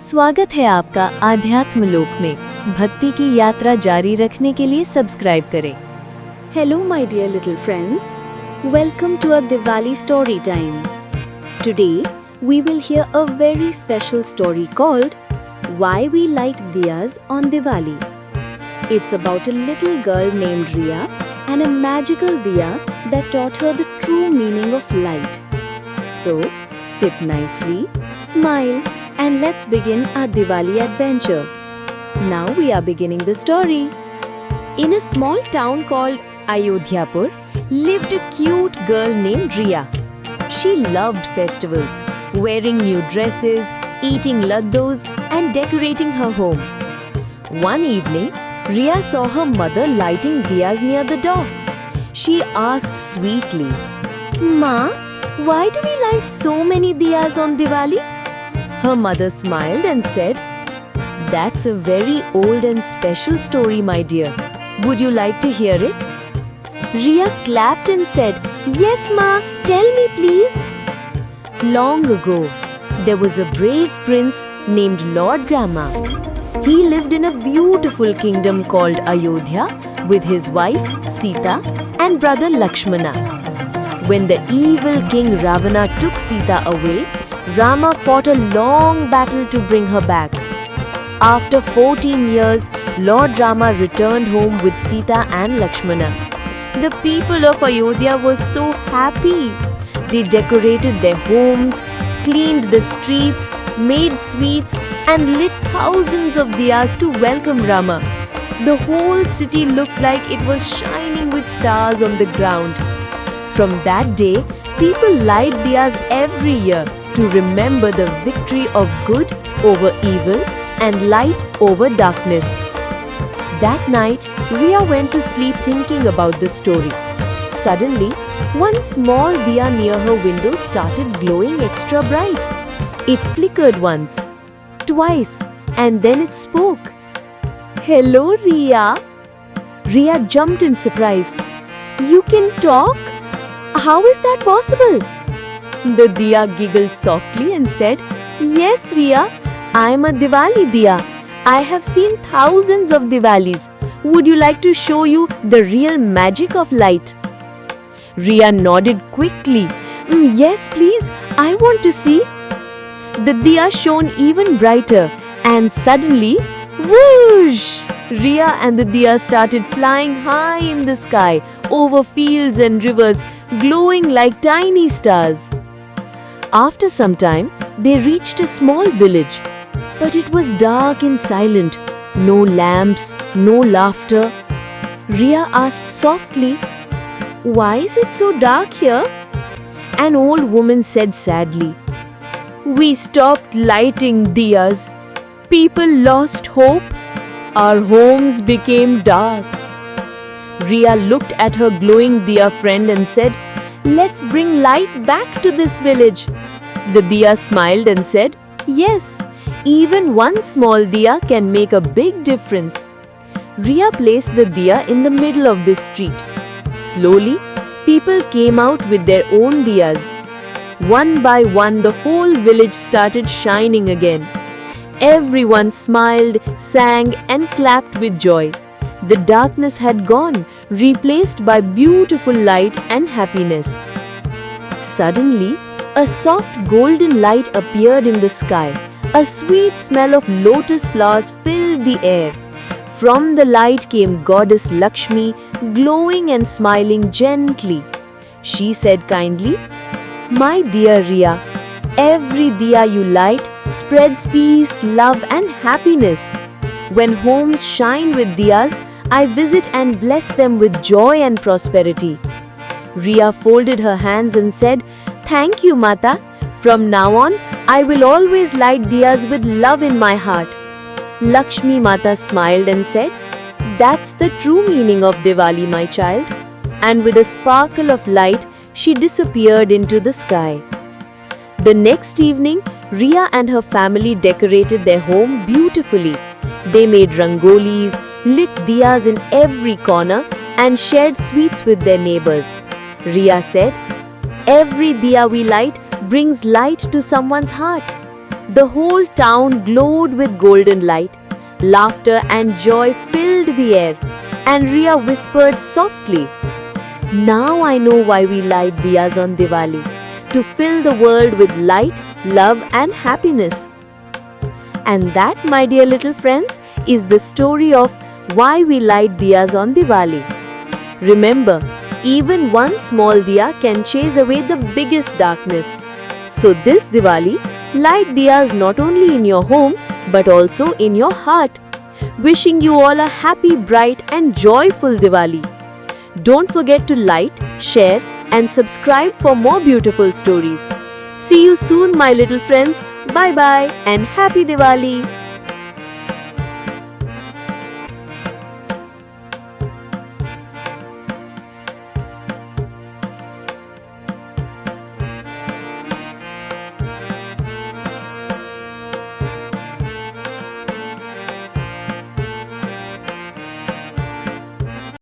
स्वागत है आपका आध्यात्म लोक में। भक्ति की यात्रा जारी रखने के लिए सब्सक्राइब करें। Hello my dear little friends, welcome to our Diwali story time. Today we will hear a very special story called Why We Light Diyas on Diwali. It's about a little girl named Riya and a magical diya that taught her the true meaning of light. So, sit nicely, smile and let's begin our Diwali adventure. Now we are beginning the story. In a small town called Ayodhyapur lived a cute girl named Riya. She loved festivals, wearing new dresses, eating laddus and decorating her home. One evening, Riya saw her mother lighting diyas near the door. She asked sweetly, "Ma, why do we light so many diyas on Diwali?" Her mother smiled and said, "That's a very old and special story, my dear. Would you like to hear it?" Riya clapped and said, "Yes, Ma, tell me please." Long ago, there was a brave prince named Lord Rama. He lived in a beautiful kingdom called Ayodhya with his wife Sita and brother Lakshmana. When the evil king Ravana took Sita away, Rama fought a long battle to bring her back. After 14 years, Lord Rama returned home with Sita and Lakshmana. The people of Ayodhya were so happy. They decorated their homes, cleaned the streets, made sweets and lit thousands of diyas to welcome Rama. The whole city looked like it was shining with stars on the ground. From that day, people light diyas every year to remember the victory of good over evil and light over darkness. That night, Riya went to sleep thinking about the story. Suddenly, one small diya near her window started glowing extra bright. It flickered once, twice, and then it spoke. "Hello, Riya." Riya jumped in surprise. "You can talk? How is that possible?" The diya giggled softly and said, "Yes, Riya, I am a Diwali diya. I have seen thousands of Diwalis. Would you like to show you the real magic of light?" Riya nodded quickly. "Yes, please, I want to see." The diya shone even brighter and suddenly, whoosh! Riya and the diya started flying high in the sky over fields and rivers, glowing like tiny stars. After some time, they reached a small village. But it was dark and silent. No lamps, no laughter. Riya asked softly, "Why is it so dark here?" An old woman said sadly, "We stopped lighting diyas. People lost hope. Our homes became dark." Riya looked at her glowing diya friend and said, "Let's bring light back to this village." The diya smiled and said, "Yes, even one small diya can make a big difference." Riya placed the diya in the middle of the street. Slowly, people came out with their own diyas. One by one, the whole village started shining again. Everyone smiled, sang, and clapped with joy. The darkness had gone, replaced by beautiful light and happiness. Suddenly, a soft golden light appeared in the sky. A sweet smell of lotus flowers filled the air. From the light came Goddess Lakshmi, glowing and smiling gently. She said kindly, "My dear Riya, every diya you light spreads peace, love and happiness. When homes shine with diyas, I visit and bless them with joy and prosperity." Riya folded her hands and said, "Thank you, Mata. From now on, I will always light diyas with love in my heart." Lakshmi Mata smiled and said, "That's the true meaning of Diwali, my child." And with a sparkle of light, she disappeared into the sky. The next evening, Riya and her family decorated their home beautifully. They made rangolis, lit diyas in every corner, and shared sweets with their neighbors. Riya said, "Every diya we light brings light to someone's heart." The whole town glowed with golden light. Laughter and joy filled the air, and Ria whispered softly, "Now I know why we light diyas on Diwali, to fill the world with light, love, and happiness." And that, my dear little friends, is the story of why we light diyas on Diwali. Remember, even one small diya can chase away the biggest darkness. So this Diwali, light diyas not only in your home but also in your heart. Wishing you all a happy, bright and joyful Diwali. Don't forget to like, share and subscribe for more beautiful stories. See you soon, my little friends. Bye bye and happy Diwali.